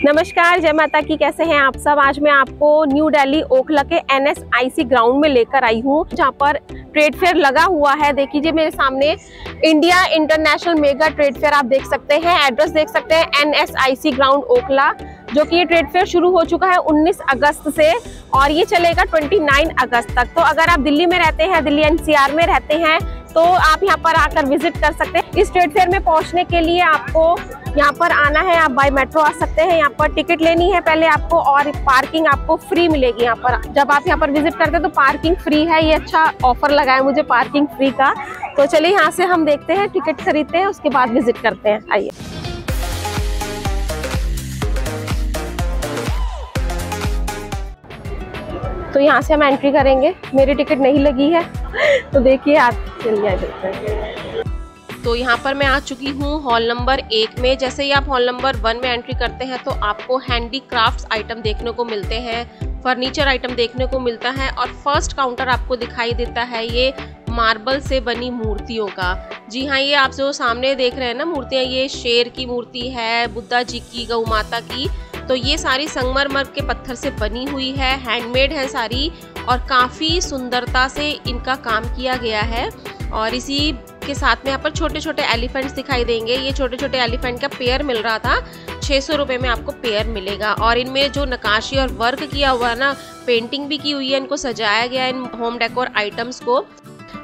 नमस्कार, जय माता की। कैसे हैं आप सब। आज मैं आपको न्यू दिल्ली ओखला के NSIC ग्राउंड में लेकर आई हूँ, जहाँ पर ट्रेड फेयर लगा हुआ है। देखिए मेरे सामने India international mega trade fair आप देख सकते हैं। एड्रेस देख सकते हैं NSIC ग्राउंड ओखला, जो कि ये ट्रेड फेयर शुरू हो चुका है 19 अगस्त से और ये चलेगा 29 अगस्त तक। तो अगर आप दिल्ली में रहते हैं, दिल्ली NCR में रहते हैं, तो आप यहाँ पर आकर विजिट कर सकते हैं। इस ट्रेड फेयर में पहुँचने के लिए आपको यहाँ पर आना है। आप बाय मेट्रो आ सकते हैं। यहाँ पर टिकट लेनी है पहले आपको, और पार्किंग आपको फ्री मिलेगी। यहाँ पर जब आप यहाँ पर विजिट करते हैं तो पार्किंग फ्री है। ये अच्छा ऑफर लगा है मुझे पार्किंग फ्री का। तो चलिए यहाँ से हम देखते हैं, टिकट खरीदते हैं, उसके बाद विजिट करते हैं। आइए। तो यहाँ से हम एंट्री करेंगे। मेरी टिकट नहीं लगी है, तो देखिए आप चलिए चलते हैं। तो यहाँ पर मैं आ चुकी हूँ हॉल नंबर 1 में। जैसे ही आप हॉल नंबर 1 में एंट्री करते हैं तो आपको हैंडीक्राफ्ट्स आइटम देखने को मिलते हैं, फर्नीचर आइटम देखने को मिलता है, और फर्स्ट काउंटर आपको दिखाई देता है ये मार्बल से बनी मूर्तियों का। जी हाँ, ये आप जो सामने देख रहे हैं ना मूर्तियाँ, ये शेर की मूर्ति है, बुद्धा जी की, गौ माता की। तो ये सारी संगमरमर के पत्थर से बनी हुई है, हैंडमेड है सारी, और काफ़ी सुंदरता से इनका काम किया गया है। और इसी के साथ में यहाँ पर छोटे छोटे एलिफेंट्स दिखाई देंगे। ये छोटे छोटे एलिफेंट का पेयर मिल रहा था, 600 रुपये में आपको पेयर मिलेगा। और इनमें जो नक्काशी और वर्क किया हुआ है ना, पेंटिंग भी की हुई है, इनको सजाया गया है इन होम डेकोर आइटम्स को।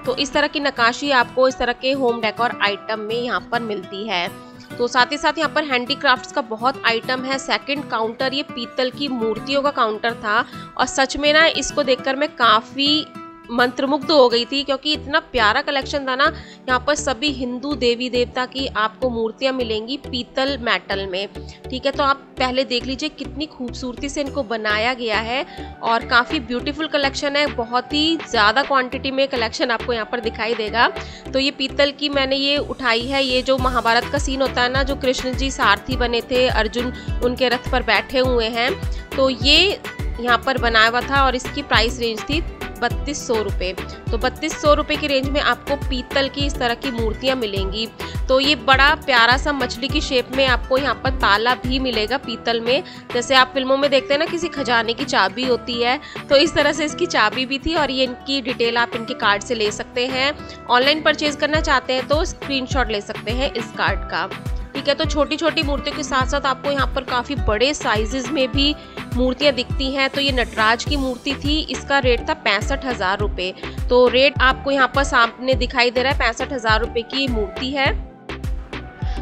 तो इस तरह की नक्काशी आपको इस तरह के होम डेकोर आइटम में यहाँ पर मिलती है। तो साथ ही साथ यहाँ पर हैंडीक्राफ्ट्स का बहुत आइटम है। सेकंड काउंटर ये पीतल की मूर्तियों का काउंटर था, और सच में ना इसको देखकर मैं काफ़ी मंत्रमुग्ध हो गई थी, क्योंकि इतना प्यारा कलेक्शन था ना। यहाँ पर सभी हिंदू देवी देवता की आपको मूर्तियाँ मिलेंगी पीतल मेटल में। ठीक है, तो आप पहले देख लीजिए कितनी खूबसूरती से इनको बनाया गया है, और काफ़ी ब्यूटीफुल कलेक्शन है। बहुत ही ज़्यादा क्वांटिटी में कलेक्शन आपको यहाँ पर दिखाई देगा। तो ये पीतल की मैंने ये उठाई है। ये जो महाभारत का सीन होता है ना, जो कृष्ण जी सारथी बने थे, अर्जुन उनके रथ पर बैठे हुए हैं, तो ये यहाँ पर बनाया हुआ था, और इसकी प्राइस रेंज थी 3200 रुपये। तो 3200 रुपये की रेंज में आपको पीतल की इस तरह की मूर्तियाँ मिलेंगी। तो ये बड़ा प्यारा सा मछली की शेप में आपको यहाँ पर ताला भी मिलेगा पीतल में। जैसे आप फिल्मों में देखते हैं ना, किसी खजाने की चाबी होती है, तो इस तरह से इसकी चाबी भी थी। और ये इनकी डिटेल आप इनके कार्ड से ले सकते हैं। ऑनलाइन परचेज करना चाहते हैं तो स्क्रीनशॉट ले सकते हैं इस कार्ड का। ठीक है, तो छोटी छोटी मूर्तियों के साथ साथ आपको यहाँ पर काफ़ी बड़े साइजेस में भी मूर्तियाँ दिखती हैं। तो ये नटराज की मूर्ति थी, इसका रेट था 65,000 रुपये। तो रेट आपको यहाँ पर सामने दिखाई दे रहा है, 65,000 रुपये की मूर्ति है।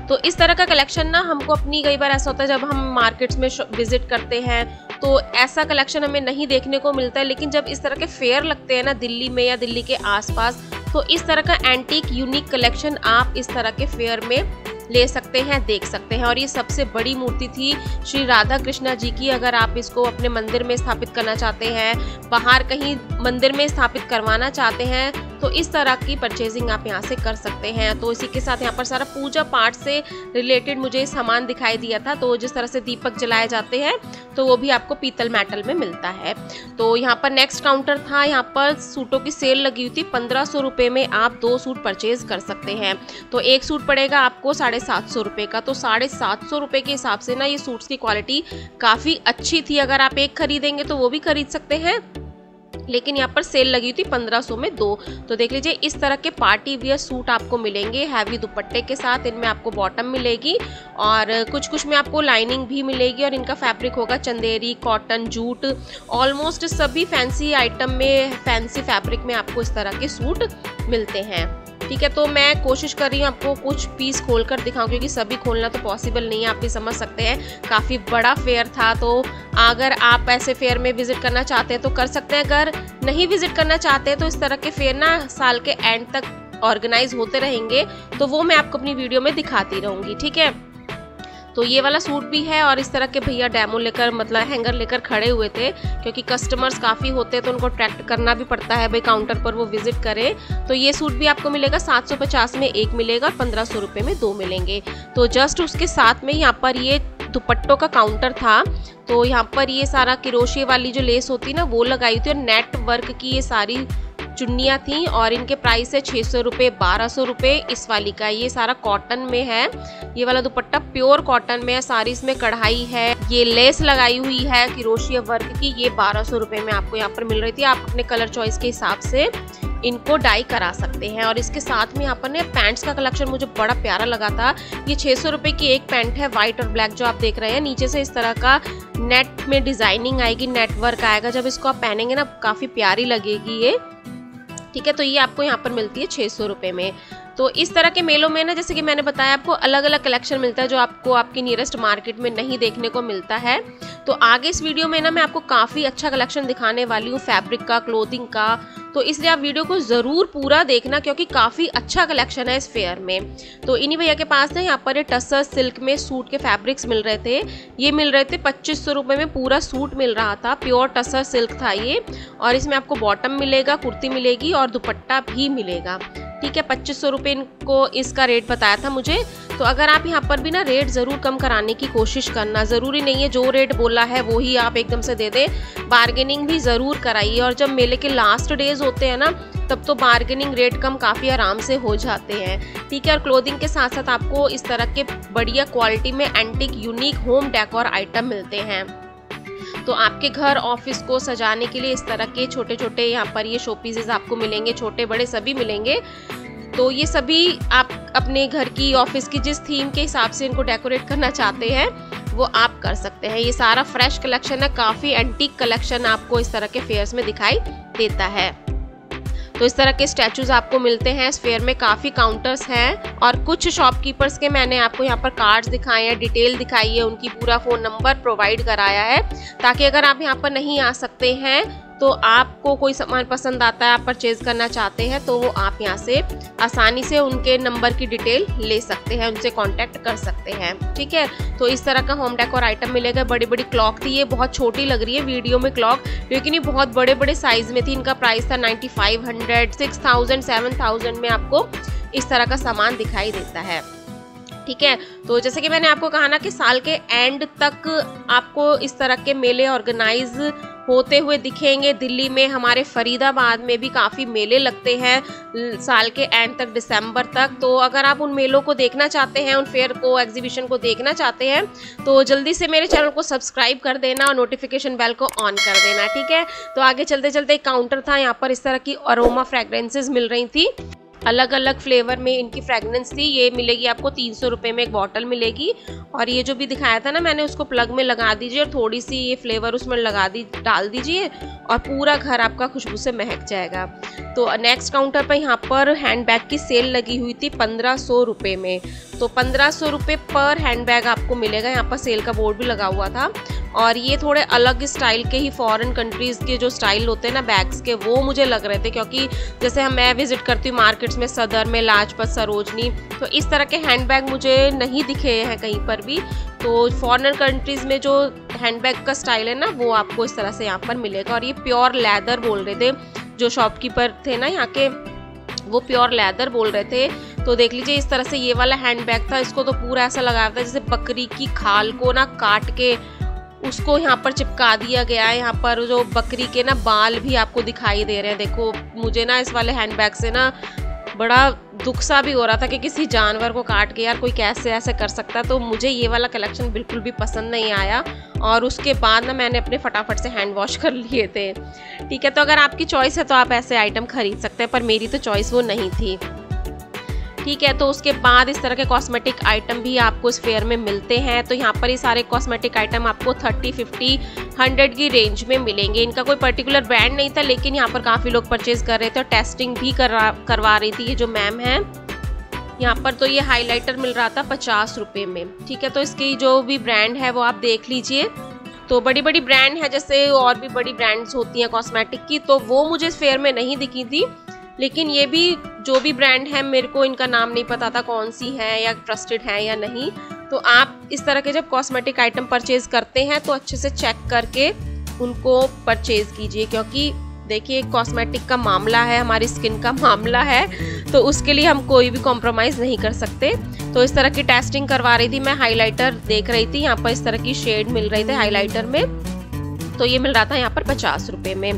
तो इस तरह का कलेक्शन ना हमको अपनी कई बार ऐसा होता है, जब हम मार्केट्स में विजिट करते हैं तो ऐसा कलेक्शन हमें नहीं देखने को मिलता है। लेकिन जब इस तरह के फेयर लगते हैं ना दिल्ली में या दिल्ली के आसपास, तो इस तरह का एंटीक यूनिक कलेक्शन आप इस तरह के फेयर में ले सकते हैं, देख सकते हैं। और ये सबसे बड़ी मूर्ति थी श्री राधा कृष्णा जी की। अगर आप इसको अपने मंदिर में स्थापित करना चाहते हैं, बाहर कहीं मंदिर में स्थापित करवाना चाहते हैं, तो इस तरह की परचेजिंग आप यहाँ से कर सकते हैं। तो इसी के साथ यहाँ पर सारा पूजा पाठ से रिलेटेड मुझे सामान दिखाई दिया था। तो जिस तरह से दीपक जलाए जाते हैं, तो वो भी आपको पीतल मेटल में मिलता है। तो यहाँ पर नेक्स्ट काउंटर था। यहाँ पर सूटों की सेल लगी हुई थी। 1500 रुपये में आप 2 सूट परचेज कर सकते हैं। तो एक सूट पड़ेगा आपको 750 रुपये का। तो 750 रुपये के हिसाब से ना ये सूट्स की क्वालिटी काफ़ी अच्छी थी। अगर आप एक खरीदेंगे तो वो भी खरीद सकते हैं, लेकिन यहाँ पर सेल लगी थी 1500 में 2। तो देख लीजिए इस तरह के पार्टी वियर सूट आपको मिलेंगे हैवी दुपट्टे के साथ। इनमें आपको बॉटम मिलेगी, और कुछ कुछ में आपको लाइनिंग भी मिलेगी। और इनका फैब्रिक होगा चंदेरी, कॉटन, जूट। ऑलमोस्ट सभी फैंसी आइटम में, फैंसी फैब्रिक में आपको इस तरह के सूट मिलते हैं। ठीक है, तो मैं कोशिश कर रही हूँ आपको कुछ पीस खोलकर दिखाऊं, क्योंकि सभी खोलना तो पॉसिबल नहीं है। आप भी समझ सकते हैं काफ़ी बड़ा फेयर था। तो अगर आप ऐसे फेयर में विजिट करना चाहते हैं तो कर सकते हैं। अगर नहीं विजिट करना चाहते हैं तो इस तरह के फेयर ना साल के एंड तक ऑर्गेनाइज होते रहेंगे, तो वो मैं आपको अपनी वीडियो में दिखाती रहूँगी। ठीक है, तो ये वाला सूट भी है। और इस तरह के भैया डेमो लेकर, मतलब हैंगर लेकर खड़े हुए थे, क्योंकि कस्टमर्स काफ़ी होते हैं तो उनको अट्रैक्ट करना भी पड़ता है भाई, काउंटर पर वो विजिट करें। तो ये सूट भी आपको मिलेगा 750 में 1 मिलेगा, और 1500 रुपये में 2 मिलेंगे। तो जस्ट उसके साथ में यहाँ पर ये दुपट्टों का काउंटर था। तो यहाँ पर ये सारा किरोशिए वाली जो लेस होती है ना, वो लगाई थी, और नेट वर्क की ये सारी चुन्नियाँ थी और इनके प्राइस है 600 रुपये, 1200 रुपये इस वाली का। ये सारा कॉटन में है, ये वाला दुपट्टा प्योर कॉटन में है, सारी इसमें कढ़ाई है, ये लेस लगाई हुई है क्रोशिया वर्क की। ये 1200 रुपये में आपको यहाँ पर मिल रही थी। आप अपने कलर चॉइस के हिसाब से इनको डाई करा सकते हैं। और इसके साथ में यहाँ पर ना पैंट्स का कलेक्शन मुझे बड़ा प्यारा लगा था। ये 600 रुपये की एक पैंट है, वाइट और ब्लैक जो आप देख रहे हैं। नीचे से इस तरह का नेट में डिजाइनिंग आएगी, नेट वर्क आएगा। जब इसको आप पहनेंगे ना काफ़ी प्यारी लगेगी ये, ठीक है। तो ये आपको यहाँ पर मिलती है 600 रुपये में। तो इस तरह के मेलों में ना, जैसे कि मैंने बताया, आपको अलग अलग कलेक्शन मिलता है जो आपको आपकी नियरेस्ट मार्केट में नहीं देखने को मिलता है। तो आगे इस वीडियो में ना मैं आपको काफ़ी अच्छा कलेक्शन दिखाने वाली हूँ फैब्रिक का, क्लोथिंग का। तो इसलिए आप वीडियो को ज़रूर पूरा देखना क्योंकि काफ़ी अच्छा कलेक्शन है इस फेयर में। तो इन्हीं भैया के पास ना यहाँ पर टसर सिल्क में सूट के फैब्रिक्स मिल रहे थे। ये मिल रहे थे 2500 रुपये में, पूरा सूट मिल रहा था, प्योर टसर सिल्क था ये। और इसमें आपको बॉटम मिलेगा, कुर्ती मिलेगी और दुपट्टा भी मिलेगा, ठीक है। 2500 रुपये इनको इसका रेट बताया था मुझे। तो अगर आप यहाँ पर भी ना रेट ज़रूर कम कराने की कोशिश करना, ज़रूरी नहीं है जो रेट बोला है वो ही आप एकदम से दे दें, बार्गेनिंग भी ज़रूर कराइए। और जब मेले के लास्ट डेज होते हैं ना, तब तो बार्गेनिंग रेट कम काफ़ी आराम से हो जाते हैं, ठीक है। और क्लोथिंग के साथ साथ आपको इस तरह के बढ़िया क्वालिटी में antique unique home decor item मिलते हैं। तो आपके घर ऑफिस को सजाने के लिए इस तरह के छोटे छोटे यहाँ पर ये शो पीसेस आपको मिलेंगे, छोटे बड़े सभी मिलेंगे। तो ये सभी आप अपने घर की, ऑफिस की जिस थीम के हिसाब से इनको डेकोरेट करना चाहते हैं वो आप कर सकते हैं। ये सारा फ्रेश कलेक्शन है, काफ़ी एंटीक कलेक्शन आपको इस तरह के फेयर्स में दिखाई देता है। तो इस तरह के स्टैचूज आपको मिलते हैं इस फेयर में, काफ़ी काउंटर्स हैं। और कुछ शॉपकीपर्स के मैंने आपको यहाँ पर कार्ड्स दिखाए हैं, डिटेल दिखाई है, उनकी पूरा फ़ोन नंबर प्रोवाइड कराया है, ताकि अगर आप यहाँ पर नहीं आ सकते हैं तो आपको कोई सामान पसंद आता है, आप परचेज करना चाहते हैं, तो वो आप यहाँ से आसानी से उनके नंबर की डिटेल ले सकते हैं, उनसे कांटेक्ट कर सकते हैं, ठीक है। तो इस तरह का होम डेकोर आइटम मिलेगा। बड़ी बड़ी क्लॉक थी, ये बहुत छोटी लग रही है वीडियो में क्लॉक, लेकिन ये बहुत बड़े बड़े साइज में थी। इनका प्राइस था 9500, 6000, 7000 में आपको इस तरह का सामान दिखाई देता है, ठीक है। तो जैसे कि मैंने आपको कहा ना कि साल के एंड तक आपको इस तरह के मेले ऑर्गेनाइज होते हुए दिखेंगे। दिल्ली में, हमारे फरीदाबाद में भी काफ़ी मेले लगते हैं साल के एंड तक, दिसंबर तक। तो अगर आप उन मेलों को देखना चाहते हैं, उन फेयर को, एग्जीबिशन को देखना चाहते हैं, तो जल्दी से मेरे चैनल को सब्सक्राइब कर देना और नोटिफिकेशन बेल को ऑन कर देना, ठीक है। तो आगे चलते चलते एक काउंटर था, यहाँ पर इस तरह की अरोमा फ्रेग्रेंसेज मिल रही थी, अलग अलग फ्लेवर में इनकी फ्रेगनेंस थी। ये मिलेगी आपको 300 रुपये में, एक बॉटल मिलेगी। और ये जो भी दिखाया था ना मैंने, उसको प्लग में लगा दीजिए और थोड़ी सी ये फ्लेवर उसमें डाल दीजिए और पूरा घर आपका खुशबू से महक जाएगा। तो नेक्स्ट काउंटर पर यहाँ पर हैंडबैग की सेल लगी हुई थी 1500 रुपये में। तो 1500 रुपये पर हैंडबैग आपको मिलेगा। यहाँ पर सेल का बोर्ड भी लगा हुआ था। और ये थोड़े अलग स्टाइल के ही, फॉरेन कंट्रीज़ के जो स्टाइल होते हैं ना बैग्स के, वो मुझे लग रहे थे, क्योंकि जैसे मैं विजिट करती हूँ मार्केट्स में, सदर में, लाजपत, सरोजनी, तो इस तरह के हैंडबैग मुझे नहीं दिखे हैं कहीं पर भी। तो फॉरेन कंट्रीज़ में जो हैंडबैग का स्टाइल है ना, वो आपको इस तरह से यहाँ पर मिलेगा। और ये प्योर लेदर बोल रहे थे जो शॉपकीपर थे ना यहाँ के, वो प्योर लेदर बोल रहे थे। तो देख लीजिए इस तरह से ये वाला हैंडबैग था। इसको तो पूरा ऐसा लगाया था जैसे बकरी की खाल को ना काट के उसको यहाँ पर चिपका दिया गया है। यहाँ पर जो बकरी के ना बाल भी आपको दिखाई दे रहे हैं। देखो मुझे ना इस वाले हैंडबैग से ना बड़ा दुख सा भी हो रहा था कि किसी जानवर को काट के यार कोई कैसे ऐसे कर सकता। तो मुझे ये वाला कलेक्शन बिल्कुल भी पसंद नहीं आया और उसके बाद ना मैंने अपने फटाफट से हैंड वॉश कर लिए थे, ठीक है। तो अगर आपकी चॉइस है तो आप ऐसे आइटम खरीद सकते हैं, पर मेरी तो चॉइस वो नहीं थी, ठीक है। तो उसके बाद इस तरह के कॉस्मेटिक आइटम भी आपको इस फेयर में मिलते हैं। तो यहाँ पर ये सारे कॉस्मेटिक आइटम आपको 30, 50, 100 की रेंज में मिलेंगे। इनका कोई पर्टिकुलर ब्रांड नहीं था, लेकिन यहाँ पर काफ़ी लोग परचेज कर रहे थे और टेस्टिंग भी करवा रही थी ये जो मैम है यहाँ पर। तो ये हाइलाइटर मिल रहा था 50 रुपये में, ठीक है। तो इसकी जो भी ब्रांड है वो आप देख लीजिए। तो बड़ी बड़ी ब्रांड है, जैसे और भी बड़ी ब्रांड्स होती हैं कॉस्मेटिक की, तो वो मुझे इस फेयर में नहीं दिखी थी। लेकिन ये भी जो भी ब्रांड है, मेरे को इनका नाम नहीं पता था कौन सी है या ट्रस्टेड है या नहीं। तो आप इस तरह के जब कॉस्मेटिक आइटम परचेज करते हैं तो अच्छे से चेक करके उनको परचेज कीजिए, क्योंकि देखिए कॉस्मेटिक का मामला है, हमारी स्किन का मामला है, तो उसके लिए हम कोई भी कॉम्प्रोमाइज़ नहीं कर सकते। तो इस तरह की टेस्टिंग करवा रही थी मैं, हाइलाइटर देख रही थी। यहाँ पर इस तरह की शेड मिल रही थी हाइलाइटर में, तो ये मिल रहा था यहाँ पर 50 रुपये में।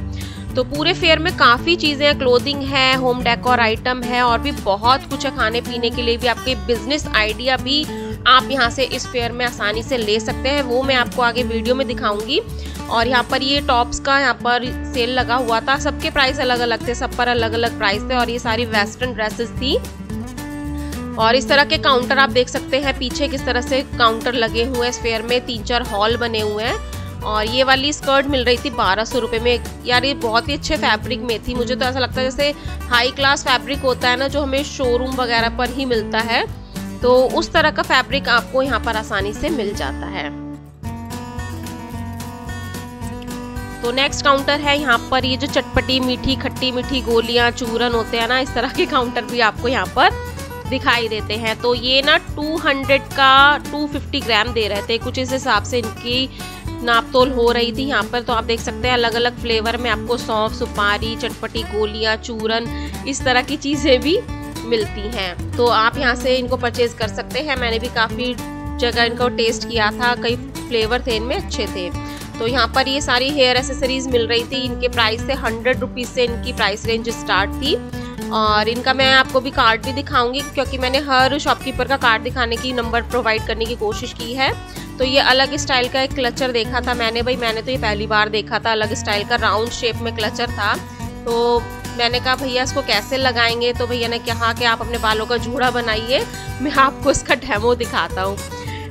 तो पूरे फेयर में काफ़ी चीज़ें, क्लोथिंग है, होम डेकोर आइटम है और भी बहुत कुछ है। खाने पीने के लिए भी, आपके बिजनेस आइडिया भी आप यहाँ से इस फेयर में आसानी से ले सकते हैं, वो मैं आपको आगे वीडियो में दिखाऊंगी। और यहाँ पर ये टॉप्स का यहाँ पर सेल लगा हुआ था, सबके प्राइस अलग अलग थे, सब पर अलग अलग प्राइस थे और ये सारी वेस्टर्न ड्रेसेस थी। और इस तरह के काउंटर आप देख सकते हैं पीछे किस तरह से काउंटर लगे हुए हैं। इस फेयर में 3-4 हॉल बने हुए हैं और ये वाली स्कर्ट मिल रही थी 1200 रुपये में। यार ये बहुत ही अच्छे फैब्रिक में थी, मुझे तो ऐसा लगता है जैसे हाई क्लास फैब्रिक होता है ना, जो हमें शोरूम वगैरह पर ही मिलता है, तो उस तरह का फैब्रिक आपको यहाँ पर आसानी से मिल जाता है। तो नेक्स्ट काउंटर है यहाँ पर, ये जो चटपटी मीठी खट्टी मीठी गोलियां चूरन होते हैं ना, इस तरह के काउंटर भी आपको यहाँ पर दिखाई देते हैं। तो ये ना 200 का 250 ग्राम दे रहे थे, कुछ इस हिसाब से इनकी नाप तोल हो रही थी यहाँ पर। तो आप देख सकते हैं अलग अलग फ्लेवर में आपको सौंफ, सुपारी, चटपटी गोलियां, चूरन, इस तरह की चीज़ें भी मिलती हैं। तो आप यहाँ से इनको परचेज कर सकते हैं। मैंने भी काफ़ी जगह इनको टेस्ट किया था, कई फ्लेवर थे इनमें, अच्छे थे। तो यहाँ पर ये सारी हेयर एसेसरीज मिल रही थी, इनके प्राइस से 100 रुपीज़ से इनकी प्राइस रेंज स्टार्ट थी। और इनका मैं आपको भी कार्ड भी दिखाऊंगी, क्योंकि मैंने हर शॉपकीपर का कार्ड दिखाने की नंबर प्रोवाइड करने की कोशिश की है। तो ये अलग स्टाइल का एक क्लचर देखा था मैंने तो ये पहली बार देखा था, अलग स्टाइल का राउंड शेप में क्लचर था। तो मैंने कहा भैया इसको कैसे लगाएंगे, तो भैया ने कहा कि आप अपने बालों का जूड़ा बनाइए, मैं आपको इसका डेमो दिखाता हूँ।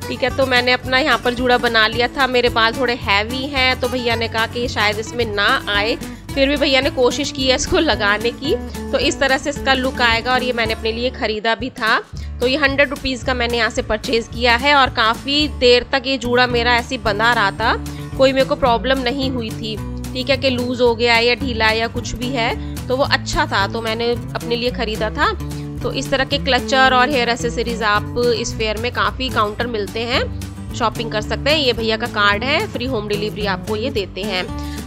ठीक है, तो मैंने अपना यहाँ पर जूड़ा बना लिया था। मेरे बाल थोड़े हैवी हैं, तो भैया ने कहा कि शायद इसमें ना आए, फिर भी भैया ने कोशिश की है इसको लगाने की। तो इस तरह से इसका लुक आएगा और ये मैंने अपने लिए ख़रीदा भी था। तो ये 100 रुपीज़ का मैंने यहाँ से परचेज़ किया है और काफ़ी देर तक ये जूड़ा मेरा ऐसे ही बंधा रहा था, कोई मेरे को प्रॉब्लम नहीं हुई थी। ठीक है, कि लूज़ हो गया या ढीला या कुछ भी है, तो वो अच्छा था, तो मैंने अपने लिए ख़रीदा था। तो इस तरह के क्लचर और हेयर एसेसरीज आप इस फेयर में काफ़ी काउंटर मिलते हैं, शॉपिंग कर सकते हैं। ये भैया का कार्ड है, फ्री होम डिलीवरी आपको ये देते हैं।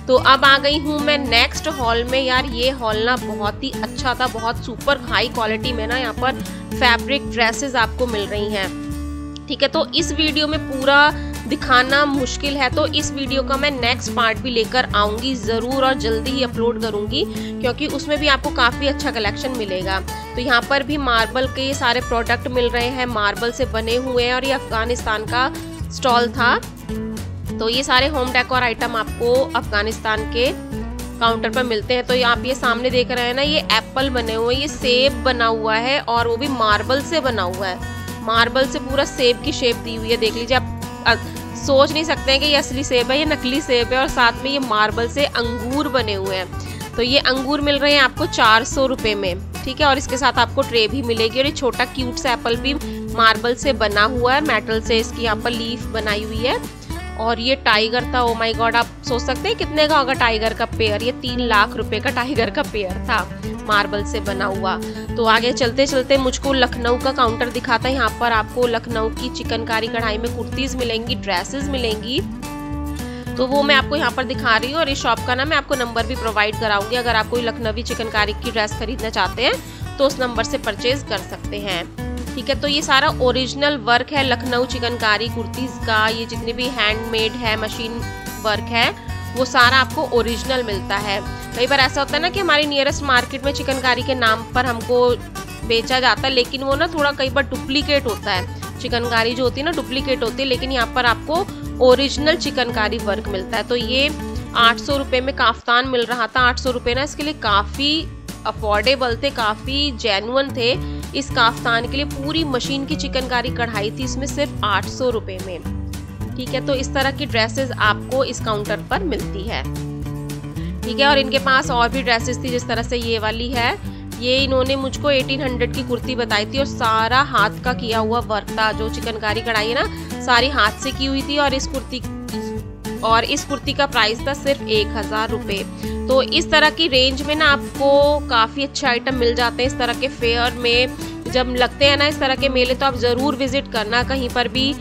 तो अब आ गई हूँ मैं नेक्स्ट हॉल में। यार ये हॉल ना बहुत ही अच्छा था, बहुत सुपर हाई क्वालिटी में ना यहाँ पर फैब्रिक ड्रेसेस आपको मिल रही हैं। ठीक है, तो इस वीडियो में पूरा दिखाना मुश्किल है, तो इस वीडियो का मैं नेक्स्ट पार्ट भी लेकर आऊँगी ज़रूर और जल्दी ही अपलोड करूँगी, क्योंकि उसमें भी आपको काफ़ी अच्छा कलेक्शन मिलेगा। तो यहाँ पर भी मार्बल के ये सारे प्रोडक्ट मिल रहे हैं, मार्बल से बने हुए हैं और ये अफ़गानिस्तान का स्टॉल था। तो ये सारे होम डेकोर आइटम आपको अफ़गानिस्तान के काउंटर पर मिलते हैं। तो आप ये सामने देख रहे हैं ना, ये एप्पल बने हुए हैं, ये सेब बना हुआ है और वो भी मार्बल से बना हुआ है, मार्बल से पूरा सेब की शेप दी हुई है। देख लीजिए, आप सोच नहीं सकते हैं कि ये असली सेब है, ये नकली सेब है। और साथ में ये मार्बल से अंगूर बने हुए हैं। तो ये अंगूर मिल रहे हैं आपको 400 रुपये में। ठीक है, और इसके साथ आपको ट्रे भी मिलेगी। और ये छोटा क्यूट सा एप्पल भी मार्बल से बना हुआ है, मेटल से इसकी यहाँ पर लीफ बनाई हुई है। और ये टाइगर था, ओ माय गॉड, आप सोच सकते हैं कितने का होगा टाइगर का पेयर। ये 3 लाख रुपए का टाइगर का पेयर था, मार्बल से बना हुआ। तो आगे चलते चलते मुझको लखनऊ का काउंटर दिखाता है। यहाँ पर आपको लखनऊ की चिकनकारी कढ़ाई में कुर्तीज़ मिलेंगी, ड्रेसेस मिलेंगी, तो वो मैं आपको यहाँ पर दिखा रही हूँ। और इस शॉप का ना मैं आपको नंबर भी प्रोवाइड कराऊंगी, अगर आप कोई लखनवी चिकनकारी की ड्रेस खरीदना चाहते हैं तो उस नंबर से परचेज कर सकते हैं। ठीक है, तो ये सारा ओरिजिनल वर्क है लखनऊ चिकनकारी कुर्तीज़ का। ये जितने भी हैंडमेड है, मशीन वर्क है, वो सारा आपको ओरिजिनल मिलता है। कई बार ऐसा होता है ना कि हमारी नियरेस्ट मार्केट में चिकनकारी के नाम पर हमको बेचा जाता है, लेकिन वो ना थोड़ा कई बार डुप्लीकेट होता है। चिकनकारी जो होती है ना डुप्लीकेट होती है, लेकिन यहाँ पर आपको ओरिजिनल चिकनकारी वर्क मिलता है। तो ये 800 रुपये में काफ्तान मिल रहा था। 800 रुपये ना इसके लिए काफ़ी अफोर्डेबल थे, काफ़ी जेन्युइन थे। इस काफ्तान के लिए पूरी मशीन की चिकनकारी कढ़ाई थी, इसमें सिर्फ 800 रुपये में। ठीक है, तो इस तरह की ड्रेसेस आपको इस काउंटर पर मिलती है। ठीक है, और इनके पास और भी ड्रेसेस थी, जिस तरह से ये वाली है। ये इन्होंने मुझको 1800 की कुर्ती बताई थी और सारा हाथ का किया हुआ वर्क था। जो चिकनकारी कढ़ाई है ना, सारी हाथ से की हुई थी। और इस कुर्ती का प्राइस था सिर्फ 1000 रुपये। तो इस तरह की रेंज में ना आपको काफ़ी अच्छे आइटम मिल जाते हैं। इस तरह के फेयर में जब लगते हैं ना इस तरह के मेले, तो आप ज़रूर विजिट करना, कहीं पर भी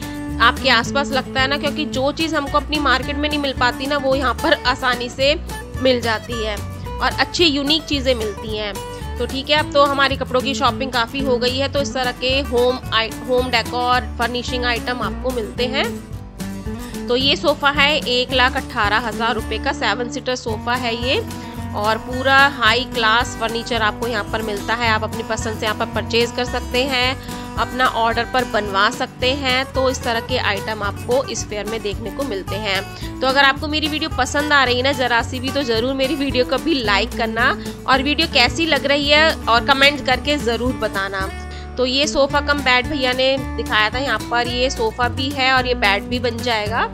आपके आसपास लगता है ना, क्योंकि जो चीज़ हमको अपनी मार्केट में नहीं मिल पाती ना, वो यहाँ पर आसानी से मिल जाती है और अच्छी यूनिक चीज़ें मिलती हैं। तो ठीक है, अब तो हमारी कपड़ों की शॉपिंग काफ़ी हो गई है। तो इस तरह के होम डेकोर फर्निशिंग आइटम आपको मिलते हैं। तो ये सोफ़ा है 1,18,000 रुपये का, 7 सीटर सोफ़ा है ये। और पूरा हाई क्लास फर्नीचर आपको यहाँ पर मिलता है। आप अपनी पसंद से यहाँ पर परचेज कर सकते हैं, अपना ऑर्डर पर बनवा सकते हैं। तो इस तरह के आइटम आपको इस फेयर में देखने को मिलते हैं। तो अगर आपको मेरी वीडियो पसंद आ रही है ना ज़रा सी भी, तो ज़रूर मेरी वीडियो को भी लाइक करना और वीडियो कैसी लग रही है और कमेंट करके ज़रूर बताना। तो ये सोफ़ा कम बेड भैया ने दिखाया था, यहाँ पर ये सोफ़ा भी है और ये बेड भी बन जाएगा।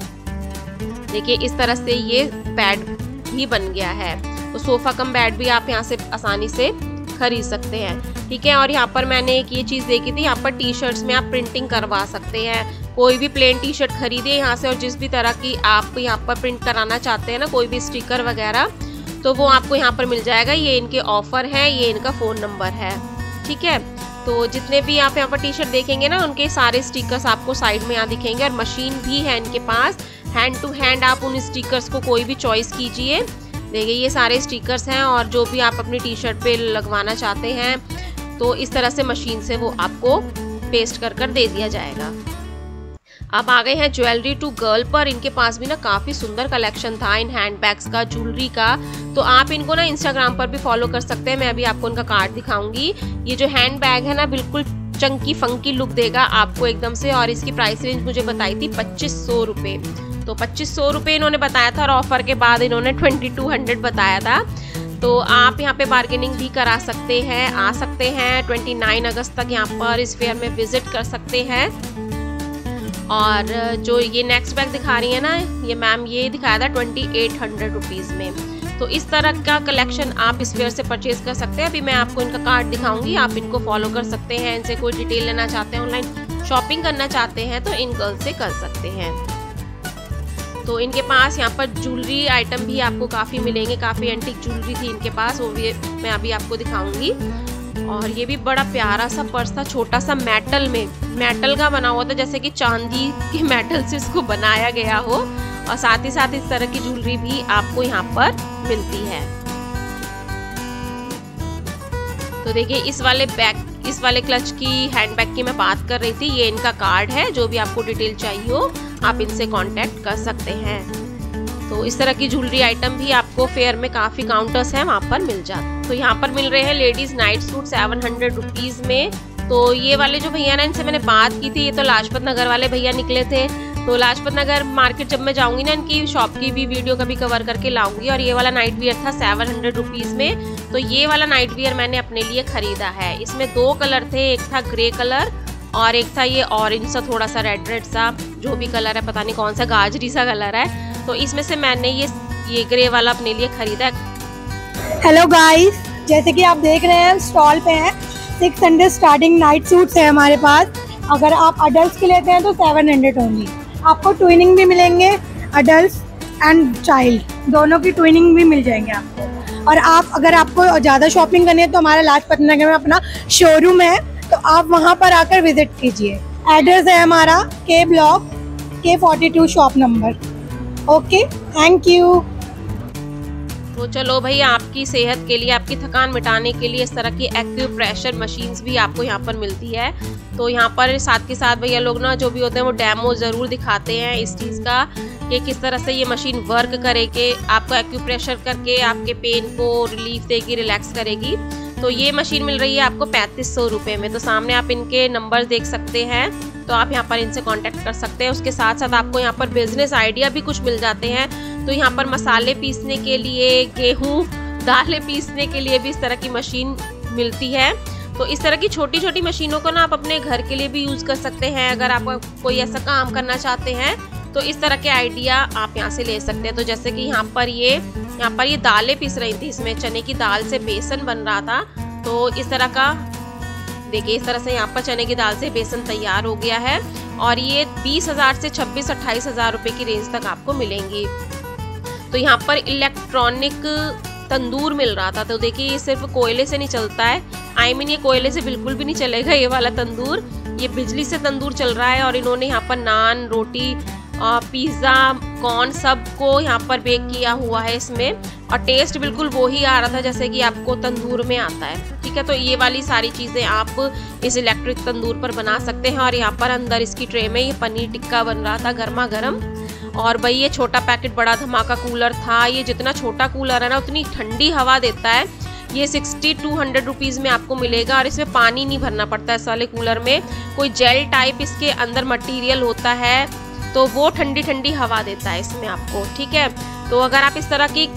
देखिए इस तरह से ये बेड भी बन गया है। तो सोफ़ा कम बेड भी आप यहाँ से आसानी से खरीद सकते हैं, ठीक है। और यहाँ पर मैंने एक ये चीज़ देखी थी, यहाँ पर टी शर्ट्स में आप प्रिंटिंग करवा सकते हैं। कोई भी प्लेन टी शर्ट खरीदिए यहाँ से और जिस भी तरह की आप यहाँ पर प्रिंट कराना चाहते हैं ना, कोई भी स्टिकर वगैरह, तो वो आपको यहाँ पर मिल जाएगा। ये इनके ऑफ़र है, ये इनका फ़ोन नंबर है, ठीक है। तो जितने भी आप यहाँ पर टी शर्ट देखेंगे ना, उनके सारे स्टिकर्स आपको साइड में यहाँ दिखेंगे। और मशीन भी है इनके पास, हैंड टू हैंड आप उन स्टिकर्स को कोई भी चॉइस कीजिए। देखिए ये सारे स्टिकर्स हैं और जो भी आप अपनी टी शर्ट पे लगवाना चाहते हैं तो इस तरह से मशीन से वो आपको पेस्ट कर दे दिया जाएगा। अब आ गए हैं ज्वेलरी टू गर्ल पर। इनके पास भी ना काफ़ी सुंदर कलेक्शन था इन हैंड बैग्स का, ज्वेलरी का। तो आप इनको ना इंस्टाग्राम पर भी फॉलो कर सकते हैं। मैं अभी आपको इनका कार्ड दिखाऊंगी। ये जो हैंड बैग है ना, बिल्कुल चंकी फंकी लुक देगा आपको एकदम से। और इसकी प्राइस रेंज मुझे बताई थी 2500 रुपये। तो 2500 रुपये इन्होंने बताया था और ऑफर के बाद इन्होंने 2200 बताया था। तो आप यहाँ पे बार्गेनिंग भी करा सकते हैं, आ सकते हैं। 29 अगस्त तक यहाँ पर इस फेयर में विजिट कर सकते हैं। और जो ये नेक्स्ट बैग दिखा रही है ना ये मैम, ये दिखाया था 2800 रुपीज़ में। तो इस तरह का कलेक्शन आप इस फेयर से परचेज कर सकते हैं। अभी मैं आपको इनका कार्ड दिखाऊंगी, आप इनको फॉलो कर सकते हैं। इनसे कोई डिटेल लेना चाहते हैं, ऑनलाइन शॉपिंग करना चाहते हैं तो इन गर्ल से कर सकते हैं। तो इनके पास यहाँ पर ज्वेलरी आइटम भी आपको काफ़ी मिलेंगे, काफ़ी एंटीक ज्वेलरी थी इनके पास, वो भी मैं अभी आपको दिखाऊंगी। और ये भी बड़ा प्यारा सा पर्स था, छोटा सा मेटल का बना हुआ था, जैसे कि चांदी के मेटल से इसको बनाया गया हो। और साथ ही साथ इस तरह की ज्वेलरी भी आपको यहाँ पर मिलती है। तो देखिए इस वाले क्लच की हैंडबैग की मैं बात कर रही थी। ये इनका कार्ड है, जो भी आपको डिटेल चाहिए हो आप इनसे कांटेक्ट कर सकते हैं। तो इस तरह की ज्वेलरी आइटम भी आपको फेयर में काफ़ी काउंटर्स हैं वहाँ पर मिल जाते हैं। तो यहाँ पर मिल रहे हैं लेडीज़ नाइट सूट 700 रुपीज़ में। तो ये वाले जो भैया ना, इनसे मैंने बात की थी, ये तो लाजपत नगर वाले भैया निकले थे। तो लाजपत नगर मार्केट जब मैं जाऊंगी ना, इनकी शॉप की भी वीडियो कभी कवर करके लाऊंगी। और ये वाला नाइट वियर था 700 रुपीज़ में। तो ये वाला नाइट वियर मैंने अपने लिए ख़रीदा है। इसमें 2 कलर थे, एक था ग्रे कलर और एक था ये ऑरेंज सा, थोड़ा सा रेड सा, जो भी कलर है पता नहीं कौन सा, गाजरी सा कलर है। तो इसमें से मैंने ये ग्रे वाला अपने लिए ख़रीदा है। हेलो गाइस, जैसे कि आप देख रहे हैं स्टॉल पे हैं 600 स्टार्टिंग नाइट सूट्स है हमारे पास। अगर आप अडल्ट के लेते हैं तो 700 ओनली। आपको ट्विनिंग भी मिलेंगे, अडल्ट एंड चाइल्ड दोनों की ट्विनिंग भी मिल जाएंगे आपको। और आप अगर आपको ज़्यादा शॉपिंग करनी है तो हमारा लाजपत नगर में अपना शोरूम है, तो आप वहाँ पर आकर विजिट कीजिए। एड्रेस है हमारा के block K42 shop number. Okay, thank you. तो चलो भाई, आपकी सेहत के लिए, आपकी थकान मिटाने के लिए इस तरह की एक्टिव प्रेशर मशीन्स भी आपको यहाँ पर मिलती है। तो यहाँ पर साथ के साथ भैया लोग ना जो भी होते हैं वो डेमो ज़रूर दिखाते हैं इस चीज़ का कि किस तरह से ये मशीन वर्क करेगी, आपको एक्टिव प्रेशर करके आपके पेन को रिलीफ देगी, रिलैक्स करेगी। तो ये मशीन मिल रही है आपको 3500 रुपये में। तो सामने आप इनके नंबर देख सकते हैं, तो आप यहाँ पर इनसे कांटेक्ट कर सकते हैं। उसके साथ साथ आपको यहाँ पर बिजनेस आइडिया भी कुछ मिल जाते हैं। तो यहाँ पर मसाले पीसने के लिए, गेहूँ दालें पीसने के लिए भी इस तरह की मशीन मिलती है। तो इस तरह की छोटी छोटी मशीनों को ना आप अपने घर के लिए भी यूज़ कर सकते हैं। अगर आप कोई ऐसा काम करना चाहते हैं तो इस तरह के आइडिया आप यहाँ से ले सकते हैं। तो जैसे कि यहाँ पर ये दालें पीस रही थी, इसमें चने की दाल से बेसन बन रहा था। तो इस तरह का देखिए, इस तरह से यहाँ पर चने की दाल से बेसन तैयार हो गया है। और ये 20,000 से 26-28,000 रुपये की रेंज तक आपको मिलेंगी। तो यहाँ पर इलेक्ट्रॉनिक तंदूर मिल रहा था। तो देखिए ये सिर्फ कोयले से नहीं चलता है, ये कोयले से बिल्कुल भी नहीं चलेगा ये वाला तंदूर, ये बिजली से तंदूर चल रहा है। और इन्होंने यहाँ पर नान, रोटी, पिज़्ज़ा, कॉर्न सब को यहाँ पर बेक किया हुआ है इसमें। और टेस्ट बिल्कुल वो ही आ रहा था जैसे कि आपको तंदूर में आता है। ठीक है, तो ये वाली सारी चीज़ें आप इस इलेक्ट्रिक तंदूर पर बना सकते हैं। और यहाँ पर अंदर इसकी ट्रे में ये पनीर टिक्का बन रहा था गर्मा गर्म। और भाई ये छोटा पैकेट बड़ा धमाका कूलर था। ये जितना छोटा कूलर है ना उतनी ठंडी हवा देता है। ये 60 to 100 रुपीज़ में आपको मिलेगा और इसमें पानी नहीं भरना पड़ता है। इस वाले कूलर में कोई जेल टाइप इसके अंदर मटेरियल होता है, तो वो ठंडी ठंडी हवा देता है इसमें आपको, ठीक है। तो अगर आप इस तरह की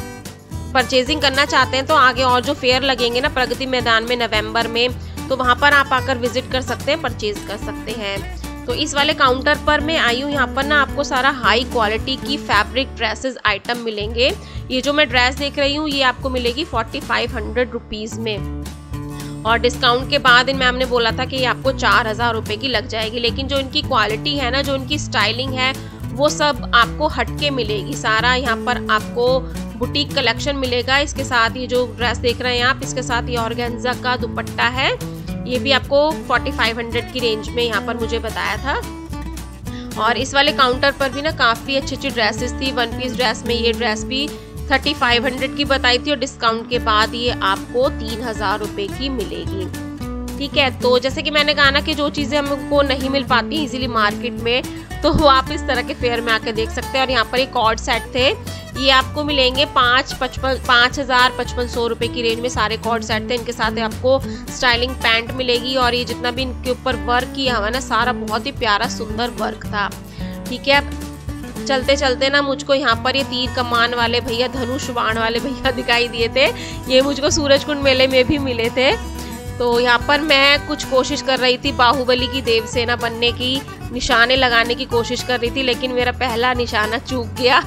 परचेजिंग करना चाहते हैं तो आगे और जो फेयर लगेंगे ना प्रगति मैदान में नवंबर में, तो वहाँ पर आप आकर विजिट कर सकते हैं, परचेज कर सकते हैं। तो इस वाले काउंटर पर मैं आई हूँ। यहाँ पर ना आपको सारा हाई क्वालिटी की फैब्रिक ड्रेसेस आइटम मिलेंगे। ये जो मैं ड्रेस देख रही हूँ ये आपको मिलेगी 4500 रुपीज़ में, और डिस्काउंट के बाद इन मैम ने बोला था कि ये आपको 4000 रुपये की लग जाएगी। लेकिन जो इनकी क्वालिटी है ना, जो इनकी स्टाइलिंग है, वो सब आपको हटके मिलेगी। सारा यहाँ पर आपको बुटीक कलेक्शन मिलेगा। इसके साथ ये जो ड्रेस देख रहे हैं आप, इसके साथ ये ऑर्गेन्जा का दुपट्टा है, ये भी आपको 4500 की रेंज में यहाँ पर मुझे बताया था। और इस वाले काउंटर पर भी ना काफ़ी अच्छी अच्छी ड्रेसेस थी। वन पीस ड्रेस में ये ड्रेस भी 3500 की बताई थी और डिस्काउंट के बाद ये आपको 3000 रुपये की मिलेगी, ठीक है। तो जैसे कि मैंने कहा ना कि जो चीज़ें हमको नहीं मिल पाती इजीली मार्केट में, तो वो आप इस तरह के फेयर में आके देख सकते हैं। और यहाँ पर एक कॉर्ड सेट थे, ये आपको मिलेंगे 5500 रुपये की रेंज में सारे कॉर्ड सेट थे। इनके साथ आपको स्टाइलिंग पैंट मिलेगी और ये जितना भी इनके ऊपर वर्क किया हुआ ना सारा बहुत ही प्यारा सुंदर वर्क था, ठीक है। चलते चलते ना मुझको यहाँ पर ये तीर कमान वाले भैया, धनुष बाण वाले भैया दिखाई दिए थे। ये मुझको सूरजकुंड मेले में भी मिले थे। तो यहाँ पर मैं कुछ कोशिश कर रही थी बाहुबली की देवसेना बनने की, निशाने लगाने की कोशिश कर रही थी, लेकिन मेरा पहला निशाना चूक गया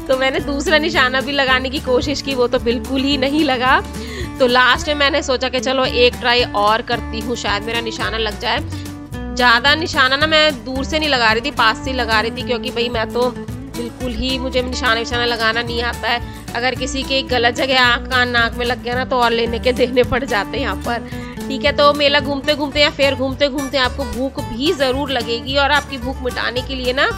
तो मैंने दूसरा निशाना भी लगाने की कोशिश की, वो तो बिल्कुल ही नहीं लगा। तो लास्ट में मैंने सोचा कि चलो एक ट्राई और करती हूँ, शायद मेरा निशाना लग जाए। ज़्यादा निशाना ना मैं दूर से नहीं लगा रही थी, पास से लगा रही थी, क्योंकि भाई मैं तो बिल्कुल ही, मुझे निशाना लगाना नहीं आता है। अगर किसी के गलत जगह आँख कान नाक में लग गया ना तो और लेने के देने पड़ जाते हैं यहाँ पर, ठीक है। तो मेला घूमते घूमते या फिर घूमते घूमते आपको भूख भी ज़रूर लगेगी, और आपकी भूख मिटाने के लिए ना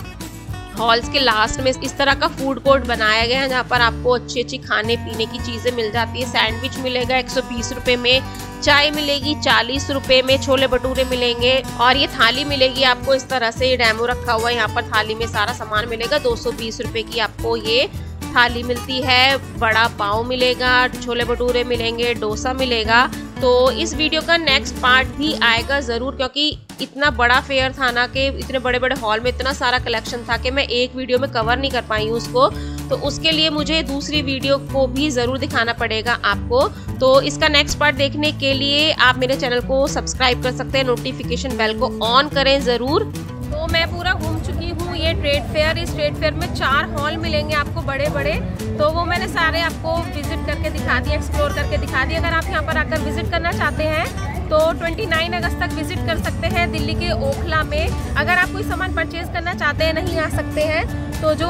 हॉल्स के लास्ट में इस तरह का फूड कोर्ट बनाया गया है, जहाँ पर आपको अच्छी अच्छी खाने पीने की चीज़ें मिल जाती है। सैंडविच मिलेगा 120 रुपये में, चाय मिलेगी 40 रुपये में, छोले भटूरे मिलेंगे, और ये थाली मिलेगी आपको इस तरह से, डेमो रखा हुआ है यहाँ पर, थाली में सारा सामान मिलेगा। 220 रुपये की आपको ये थाली मिलती है। बड़ा पाव मिलेगा, छोले भटूरे मिलेंगे, डोसा मिलेगा। तो इस वीडियो का नेक्स्ट पार्ट भी आएगा ज़रूर, क्योंकि इतना बड़ा फेयर था ना कि इतने बड़े बड़े हॉल में इतना सारा कलेक्शन था कि मैं एक वीडियो में कवर नहीं कर पाई हूँ उसको। तो उसके लिए मुझे दूसरी वीडियो को भी ज़रूर दिखाना पड़ेगा आपको। तो इसका नेक्स्ट पार्ट देखने के लिए आप मेरे चैनल को सब्सक्राइब कर सकते हैं, नोटिफिकेशन बेल को ऑन करें ज़रूर। तो मैं पूरा घूम चुकी हूँ ये ट्रेड फेयर। इस ट्रेड फेयर में 4 हॉल मिलेंगे आपको बड़े बड़े, तो वो मैंने सारे आपको विजिट करके दिखा दिए, एक्सप्लोर करके दिखा दिए। अगर आप यहाँ पर आकर विजिट करना चाहते हैं तो 29 अगस्त तक विजिट कर सकते हैं दिल्ली के ओखला में। अगर आप कोई सामान परचेज करना चाहते हैं, नहीं आ सकते हैं, तो जो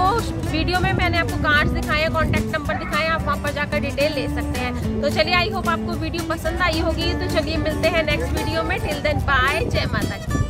वीडियो में मैंने आपको कार्ड्स दिखाए, कॉन्टैक्ट नंबर दिखाए, आप वहाँ पर जाकर डिटेल ले सकते हैं। तो चलिए, आई होप आपको वीडियो पसंद आई होगी। तो चलिए मिलते हैं नेक्स्ट वीडियो में। टिल देन बाय, जय माता की।